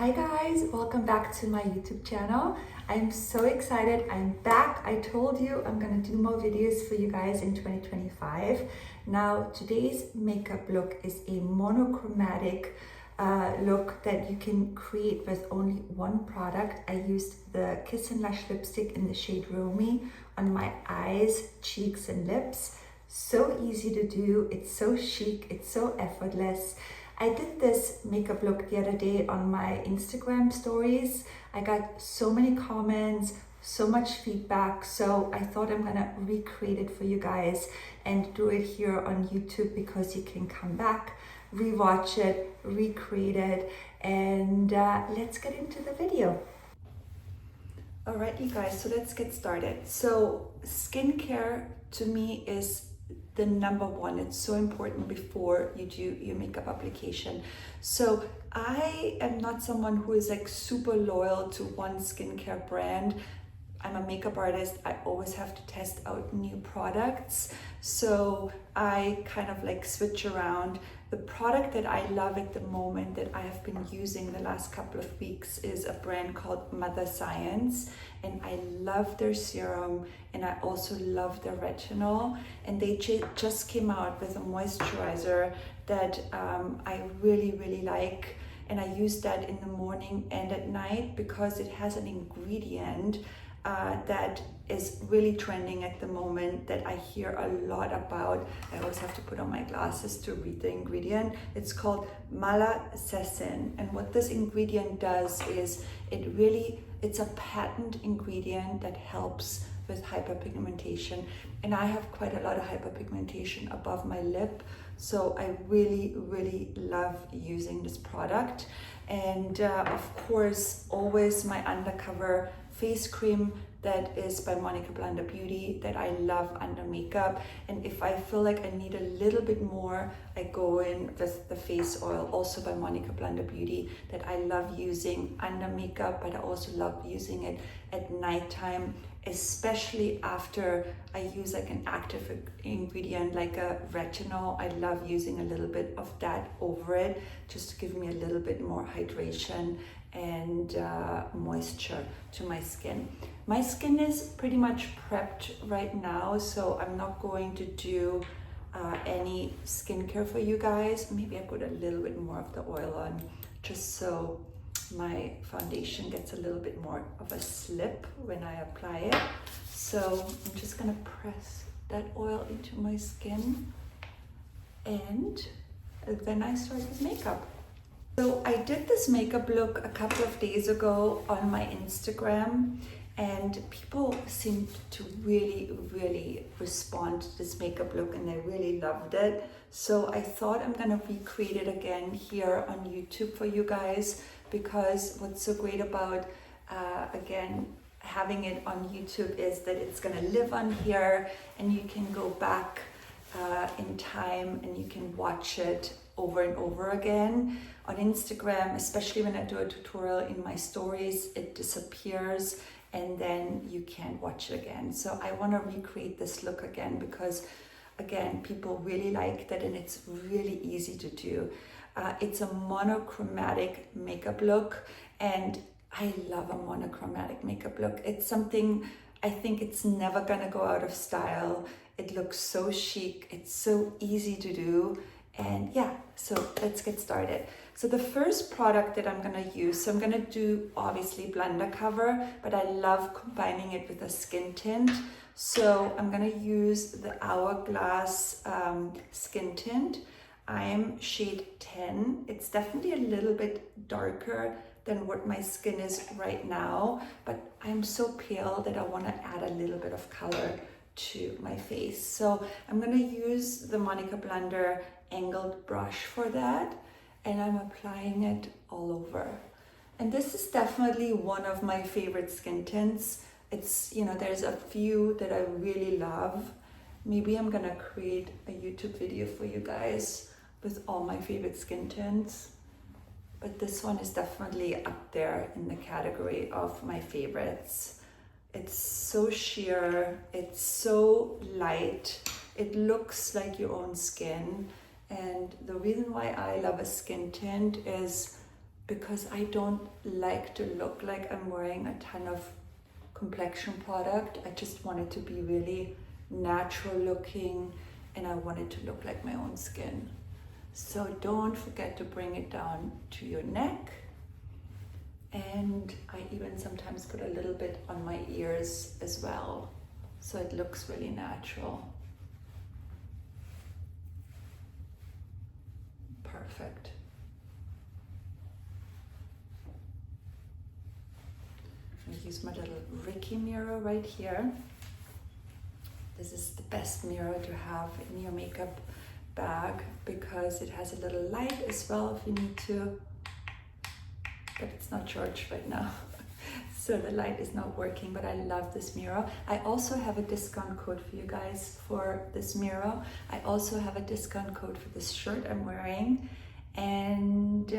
Hi guys, welcome back to my YouTube channel. I'm so excited, I'm back. I told you I'm gonna do more videos for you guys in 2025. Now today's makeup look is a monochromatic look that you can create with only one product. I used the Kissen Lush lipstick in the shade Romy on my eyes, cheeks and lips. So easy to do, it's so chic, it's so effortless. I did this makeup look the other day on my Instagram stories. I got so many comments, so much feedback, so I thought I'm gonna recreate it for you guys and do it here on YouTube because you can come back, rewatch it, recreate it, and let's get into the video. All right, you guys, so let's get started. So skincare to me is the number one. It's so important before you do your makeup application. So I am not someone who is like super loyal to one skincare brand. I'm a makeup artist. I always have to test out new products. So I kind of like switch around. The product that I love at the moment that I have been using the last couple of weeks is a brand called Mother Science, and I love their serum and I also love their retinol, and they just came out with a moisturizer that I really like, and I use that in the morning and at night because it has an ingredient that is really trending at the moment that I hear a lot about. I always have to put on my glasses to read the ingredient. It's called malacecin, and what this ingredient does is it's a patent ingredient that helps with hyperpigmentation, and I have quite a lot of hyperpigmentation above my lip, so I really love using this product. And of course always my Undercover face cream that is by Monika Blunder Beauty that I love under makeup. And if I feel like I need a little bit more, I go in with the face oil, also by Monika Blunder Beauty, that I love using under makeup, but I also love using it at nighttime, especially after I use like an active ingredient like a retinol. I love using a little bit of that over it just to give me a little bit more hydration and moisture to my skin. My skin is pretty much prepped right now, so I'm not going to do any skincare for you guys. Maybe I put a little bit more of the oil on just so my foundation gets a little bit more of a slip when I apply it. So I'm just gonna press that oil into my skin and then I start with makeup. So I did this makeup look a couple of days ago on my Instagram, and people seemed to really respond to this makeup look and they really loved it. So I thought I'm gonna recreate it again here on YouTube for you guys, because what's so great about again having it on YouTube is that it's gonna live on here and you can go back in time and you can watch it over and over again. On Instagram, especially when I do a tutorial in my stories, it disappears and then you can't watch it again. So I want to recreate this look again because again, people really liked it and it's really easy to do. It's a monochromatic makeup look, and I love a monochromatic makeup look. It's something I think it's never gonna go out of style. It looks so chic, it's so easy to do. And yeah, so let's get started. So the first product that I'm gonna use, so I'm gonna do obviously Undercover, but I love combining it with a skin tint. So I'm gonna use the Hourglass skin tint. I'm shade 10. It's definitely a little bit darker than what my skin is right now, but I'm so pale that I wanna add a little bit of color to my face. So I'm gonna use the Monika Blunder angled brush for that, and I'm applying it all over. And this is definitely one of my favorite skin tints. It's, you know, there's a few that I really love. Maybe I'm gonna create a YouTube video for you guys with all my favorite skin tints, but this one is definitely up there in the category of my favorites. It's so sheer, it's so light, it looks like your own skin. And the reason why I love a skin tint is because I don't like to look like I'm wearing a ton of complexion product. I just want it to be really natural looking, and I want it to look like my own skin. So don't forget to bring it down to your neck. And I even sometimes put a little bit on my ears as well, so it looks really natural. Perfect. I'm gonna use my little Ricky mirror right here. This is the best mirror to have in your makeup bag because it has a little light as well if you need to, but it's not charged right now. So the light is not working, but I love this mirror. I also have a discount code for you guys for this mirror. I also have a discount code for this shirt I'm wearing. And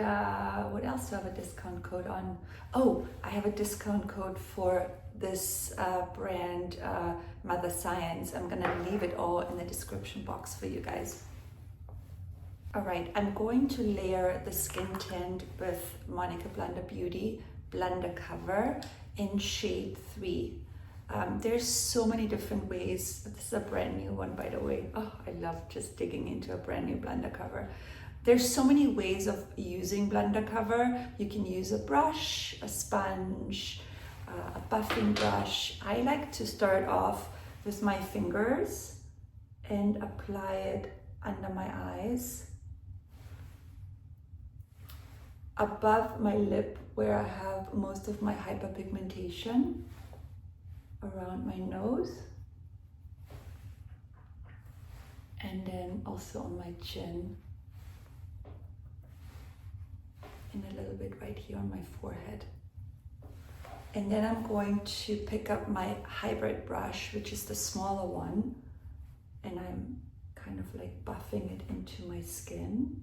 what else do I have a discount code on? Oh, I have a discount code for this brand, Mother Science. I'm gonna leave it all in the description box for you guys. All right, I'm going to layer the skin tint with Monika Blunder Beauty Undercover in shade 3. There's so many different ways. This is a brand new one, by the way. Oh, I love just digging into a brand new Undercover. There's so many ways of using Undercover. You can use a brush, a sponge, a buffing brush. I like to start off with my fingers and apply it under my eyes, above my lip where I have most of my hyperpigmentation, around my nose, and then also on my chin, and a little bit right here on my forehead. And then I'm going to pick up my hybrid brush, which is the smaller one, and I'm kind of like buffing it into my skin,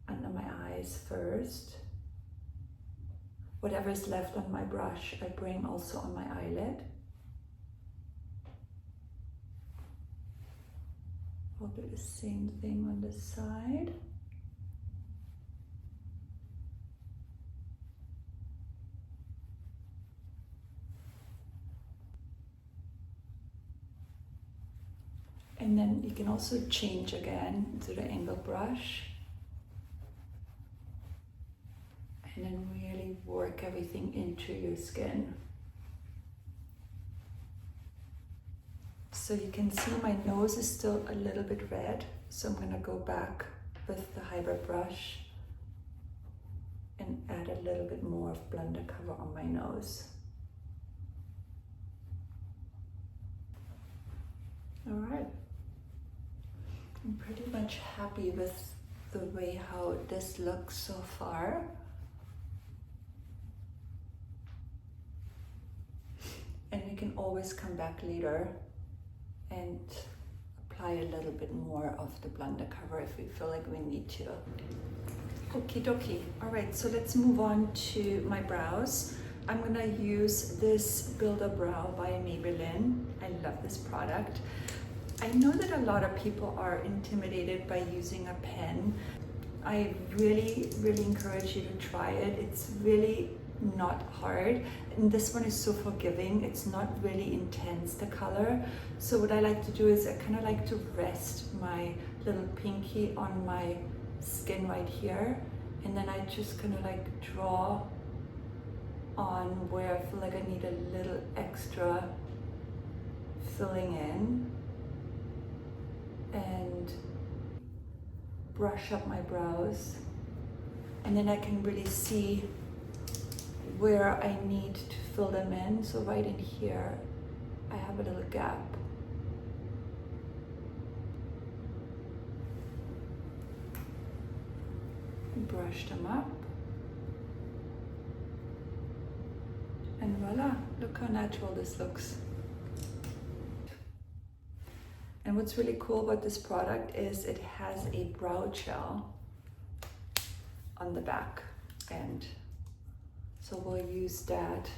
under my eyes first. Whatever is left on my brush, I bring also on my eyelid. I'll do the same thing on this side. And then you can also change again to the angle brush. And then really work everything into your skin. So you can see my nose is still a little bit red, so I'm gonna go back with the hybrid brush and add a little bit more of Undercover on my nose. All right. I'm pretty much happy with the way how this looks so far. And we can always come back later and apply a little bit more of the Undercover if we feel like we need to. Okie dokie. All right, so let's move on to my brows. I'm gonna use this Builder Brow by Maybelline. I love this product. I know that a lot of people are intimidated by using a pen. I really, really encourage you to try it. It's really not hard, and this one is so forgiving. It's not really intense, the color. So what I like to do is I kind of like to rest my little pinky on my skin right here, and then I just kind of like draw on where I feel like I need a little extra filling in, and brush up my brows, and then I can really see where I need to fill them in. So right in here, I have a little gap. Brush them up. And voila, look how natural this looks. And what's really cool about this product is it has a brow gel on the back end. So we'll use that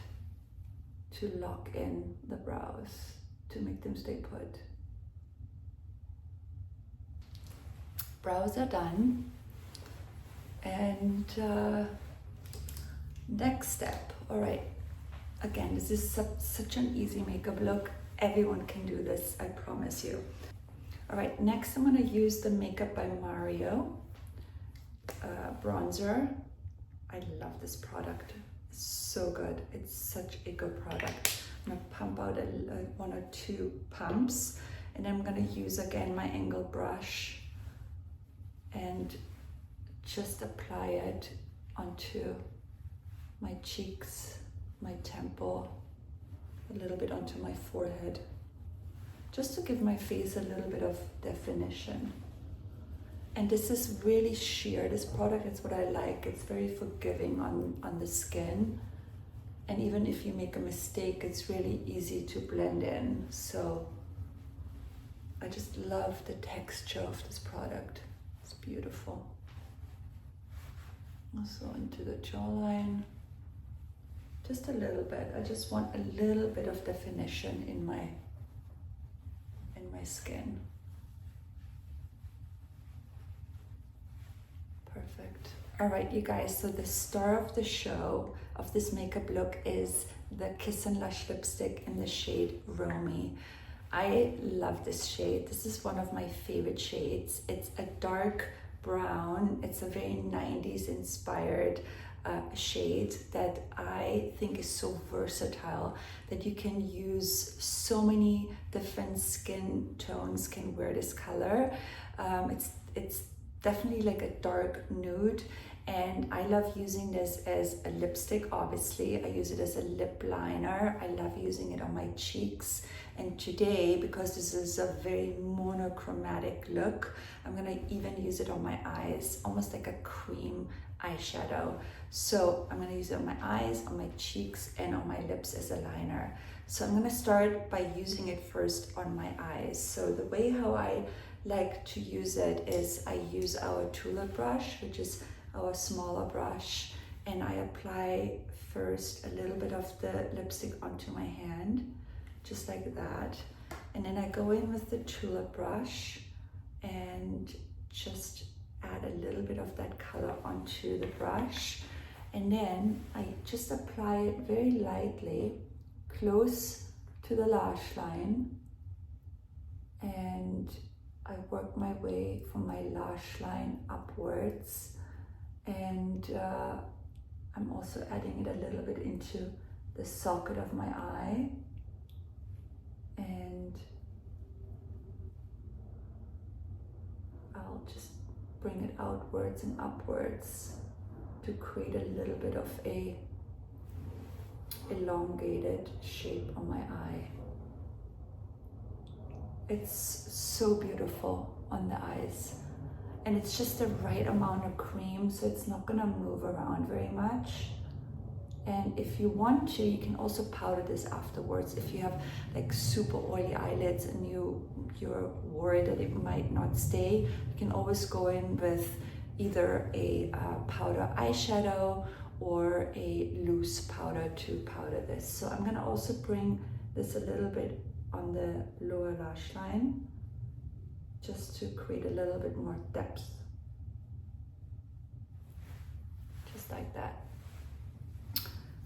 to lock in the brows to make them stay put. Brows are done, and Next step, all right. Again, this is such an easy makeup look. Everyone can do this, I promise you. All right, next I'm gonna use the Makeup by Mario bronzer. I love this product. It's so good. It's such a good product. I'm gonna pump out one or two pumps, and I'm gonna use again my angled brush and just apply it onto my cheeks, my temple, a little bit onto my forehead, just to give my face a little bit of definition. And this is really sheer, this product is what I like. It's very forgiving on the skin. And even if you make a mistake, it's really easy to blend in. So I just love the texture of this product. It's beautiful. Also into the jawline. Just a little bit. I just want a little bit of definition in my skin. Perfect. All right, you guys, so the star of the show of this makeup look is the Kissen Lush lipstick in the shade Romy. I love this shade. This is one of my favorite shades. It's a dark brown. It's a very 90s inspired shade that I think is so versatile, that you can use so many different skin tones can wear this color. It's definitely like a dark nude, and I love using this as a lipstick. Obviously I use it as a lip liner. I love using it on my cheeks, and today, because this is a very monochromatic look, I'm gonna even use it on my eyes, almost like a cream eyeshadow. So I'm gonna use it on my eyes, on my cheeks, and on my lips as a liner. So I'm gonna start by using it first on my eyes. So the way how I like to use it is I use our tulip brush, which is our smaller brush, and I apply first a little bit of the lipstick onto my hand, just like that. And then I go in with the tulip brush and just add a little bit of that color onto the brush. And then I just apply it very lightly, close to the lash line, and I work my way from my lash line upwards, and I'm also adding it a little bit into the socket of my eye, and I'll just bring it outwards and upwards to create a little bit of a elongated shape on my eye. It's so beautiful on the eyes, and it's just the right amount of cream, so it's not gonna move around very much. And if you want to, you can also powder this afterwards. If you have like super oily eyelids and you're worried that it might not stay, you can always go in with either a powder eyeshadow or a loose powder to powder this. So I'm gonna also bring this a little bit on the lower lash line, just to create a little bit more depth. Just like that.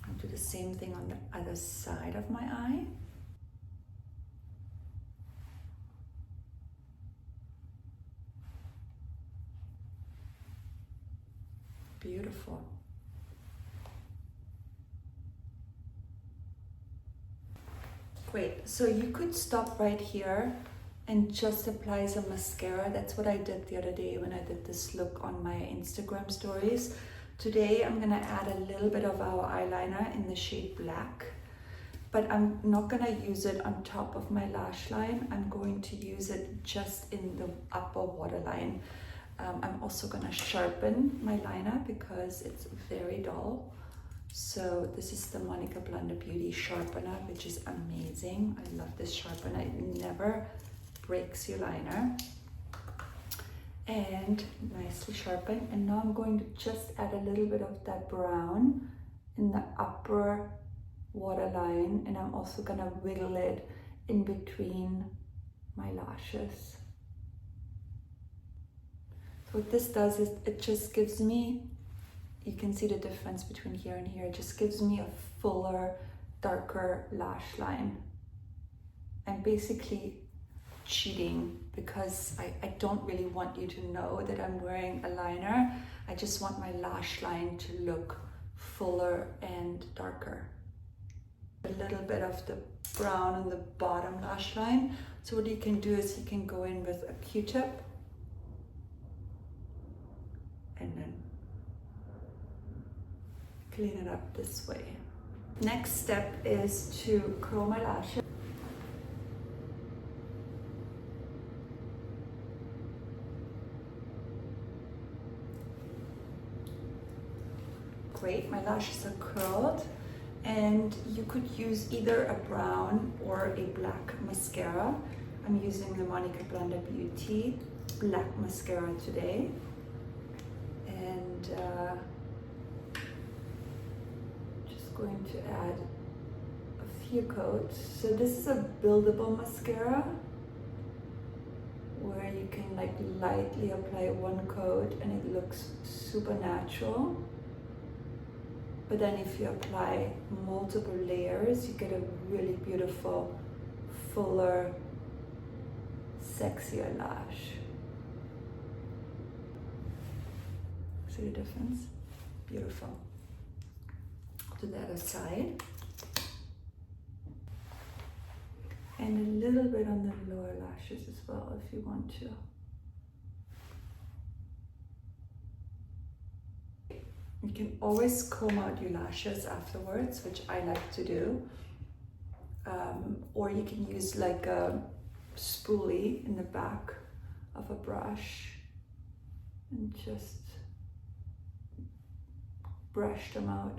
I'll do the same thing on the other side of my eye. Beautiful. Great, so you could stop right here and just apply some mascara. That's what I did the other day when I did this look on my Instagram stories. Today I'm gonna add a little bit of our eyeliner in the shade Black, but I'm not gonna use it on top of my lash line. I'm going to use it just in the upper waterline. I'm also gonna sharpen my liner because it's very dull. So this is the Monika Blunder Beauty sharpener, which is amazing. I love this sharpener. It never breaks your liner. And nicely sharpened. And now I'm going to just add a little bit of that brown in the upper waterline, and I'm also gonna wiggle it in between my lashes. So what this does is it just gives me you can see the difference between here and here. It just gives me a fuller, darker lash line. I'm basically cheating because I don't really want you to know that I'm wearing a liner. I just want my lash line to look fuller and darker. A little bit of the brown on the bottom lash line. So what you can do is you can go in with a Q-tip and then clean it up this way. Next step is to curl my lashes. Great, my lashes are curled, and you could use either a brown or a black mascara. I'm using the Monika Blunder Beauty black mascara today, and just going to add a few coats. So this is a buildable mascara where you can like lightly apply one coat and it looks super natural. But then if you apply multiple layers, you get a really beautiful, fuller, sexier lash. See the difference? Beautiful. To the other side. And a little bit on the lower lashes as well if you want to. You can always comb out your lashes afterwards, which I like to do. Or you can use like a spoolie in the back of a brush and just brush them out.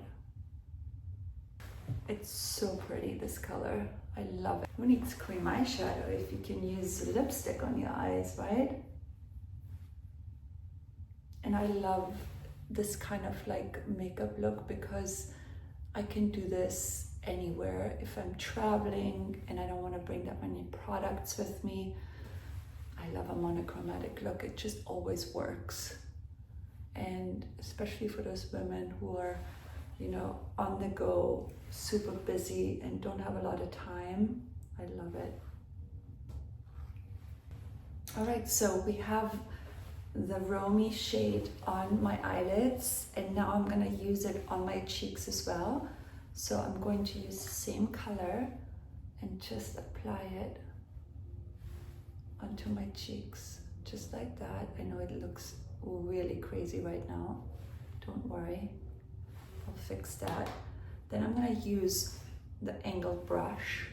It's so pretty, this color. I love it. Who needs cream eyeshadow if you can use lipstick on your eyes, right? And I love this kind of like makeup look because I can do this anywhere. If I'm traveling and I don't want to bring that many products with me, I love a monochromatic look. It just always works. And especially for those women who are, you know, on the go, super busy and don't have a lot of time, I love it. All right, so we have the Romy shade on my eyelids, and now I'm gonna use it on my cheeks as well. So I'm going to use the same color and just apply it onto my cheeks, just like that. I know it looks really crazy right now. Don't worry, I'll fix that. Then I'm gonna use the angled brush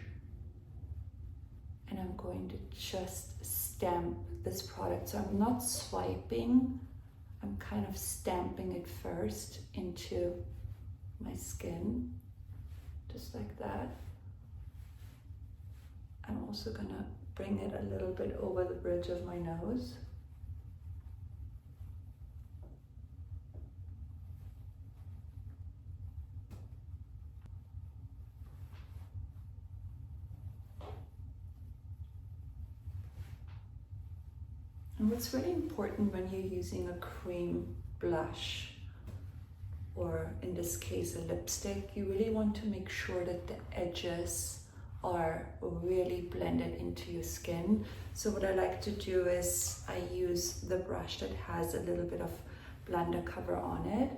and I'm going to just stamp this product. So I'm not swiping, I'm kind of stamping it first into my skin, just like that. I'm also gonna bring it a little bit over the bridge of my nose. And what's really important when you're using a cream blush, or in this case a lipstick, you really want to make sure that the edges are really blended into your skin. So what I like to do is I use the brush that has a little bit of Undercover on it,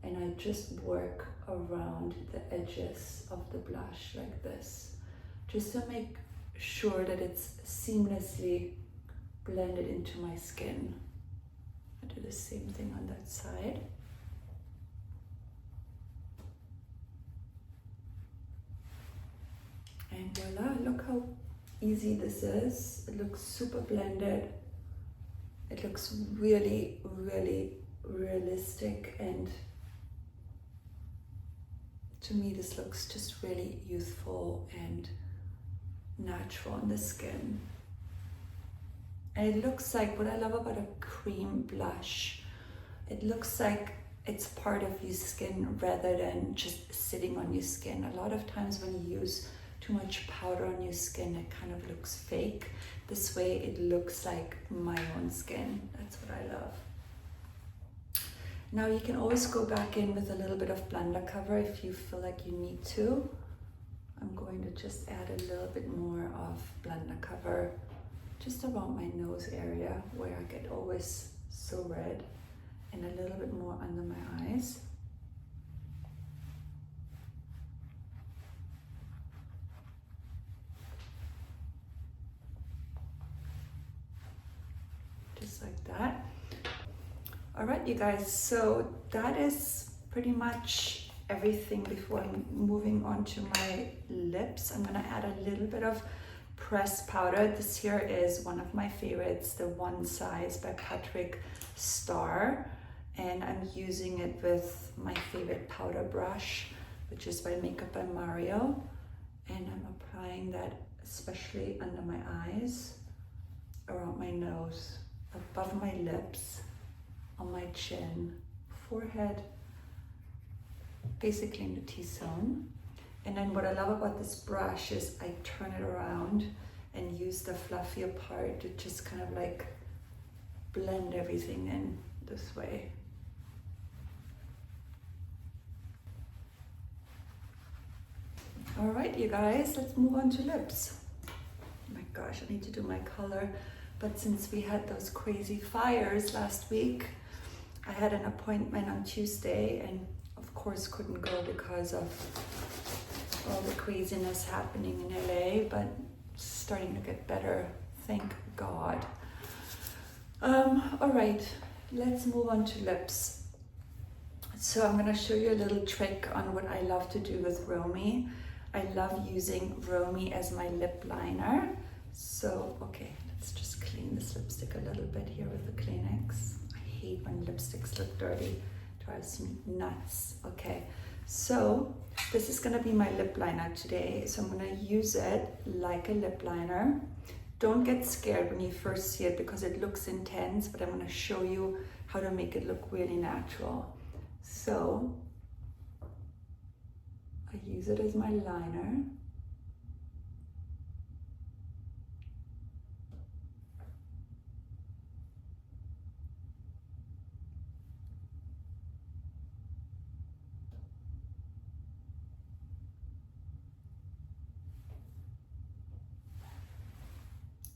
and I just work around the edges of the blush like this, just to make sure that it's seamlessly blended into my skin. I do the same thing on that side. And voila, look how easy this is. It looks super blended. It looks really, really realistic, and to me this looks just really youthful and natural on the skin. And it looks like, what I love about a cream blush, it looks like it's part of your skin rather than just sitting on your skin. A lot of times when you use too much powder on your skin, it kind of looks fake. This way it looks like my own skin. That's what I love. Now you can always go back in with a little bit of Undercover if you feel like you need to. I'm going to just add a little bit more of Undercover just around my nose area where I get always so red, and a little bit more under my eyes. Just like that. All right, you guys, so that is pretty much everything before I'm moving on to my lips. I'm gonna add a little bit of pressed powder. This here is one of my favorites, the One Size by Patrick Starrr, and I'm using it with my favorite powder brush, which is by Makeup by Mario, and I'm applying that especially under my eyes, around my nose, above my lips, on my chin, forehead, basically in the T-zone. And then what I love about this brush is I turn it around and use the fluffier part to just kind of like blend everything in this way. All right, you guys, let's move on to lips. Oh my gosh, I need to do my color. But since we had those crazy fires last week, I had an appointment on Tuesday and of course couldn't go because of all the craziness happening in LA, but starting to get better, thank God. All right, let's move on to lips. So I'm gonna show you a little trick on what I love to do with Romy. I love using Romy as my lip liner. So, okay, let's just clean this lipstick a little bit here with the Kleenex. I hate when lipsticks look dirty, drives me nuts. Okay, so this is gonna be my lip liner today. So I'm gonna use it like a lip liner. Don't get scared when you first see it because it looks intense, but I'm gonna show you how to make it look really natural. So I use it as my liner.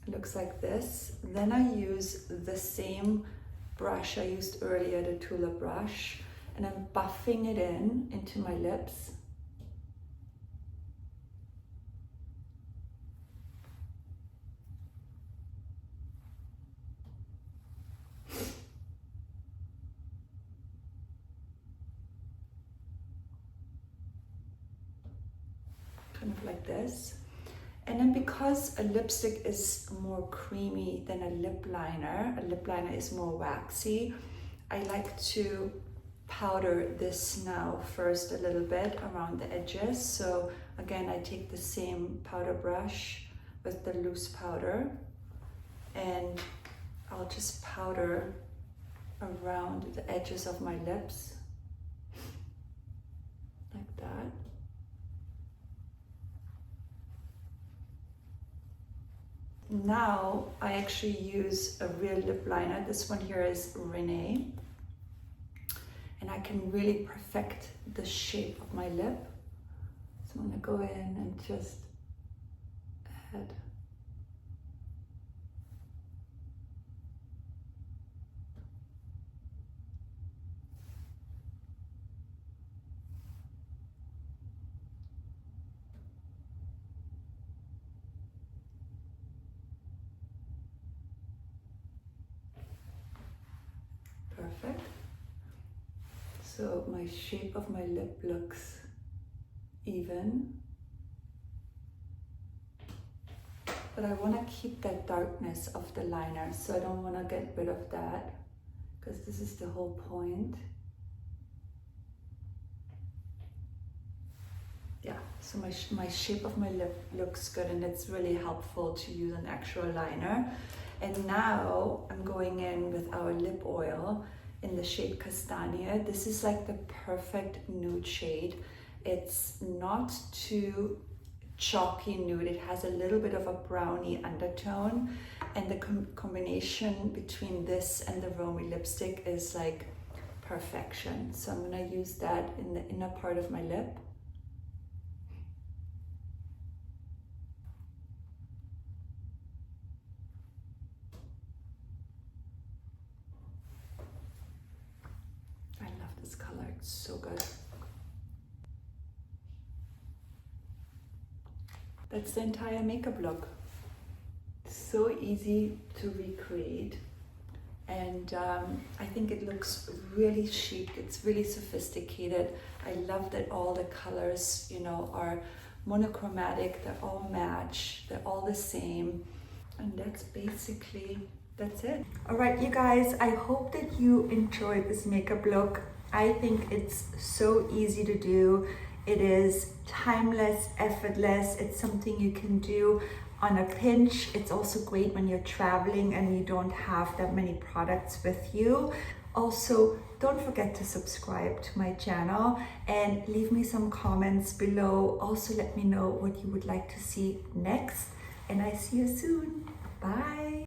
Looks like this. Then I use the same brush I used earlier, the Tulip brush, and I'm buffing it into my lips. Kind of like this. And then because a lipstick is more creamy than a lip liner is more waxy, I like to powder this now first a little bit around the edges. So again, I take the same powder brush with the loose powder and I'll just powder around the edges of my lips like that. Now I actually use a real lip liner. This one here is Renae, and I can really perfect the shape of my lip. So I'm gonna go in and just add perfect. So my shape of my lip looks even, but I want to keep that darkness of the liner, so I don't want to get rid of that because this is the whole point. Yeah, so my shape of my lip looks good, and it's really helpful to use an actual liner. And now I'm going in with our lip oil in the shade Castagna. This is like the perfect nude shade. It's not too chalky nude. It has a little bit of a brownie undertone, and the combination between this and the Romy lipstick is like perfection. So I'm gonna use that in the inner part of my lip. I love this color, it's so good. That's the entire makeup look. So easy to recreate, and I think it looks really chic. It's really sophisticated. I love that all the colors, you know, are monochromatic. They're all match. They're all the same, and that's it. All right, you guys, I hope that you enjoyed this makeup look. I think it's so easy to do. It is timeless, effortless. It's something you can do on a pinch. It's also great when you're traveling and you don't have that many products with you. Also, don't forget to subscribe to my channel and leave me some comments below. Also, let me know what you would like to see next. And I see you soon. Bye.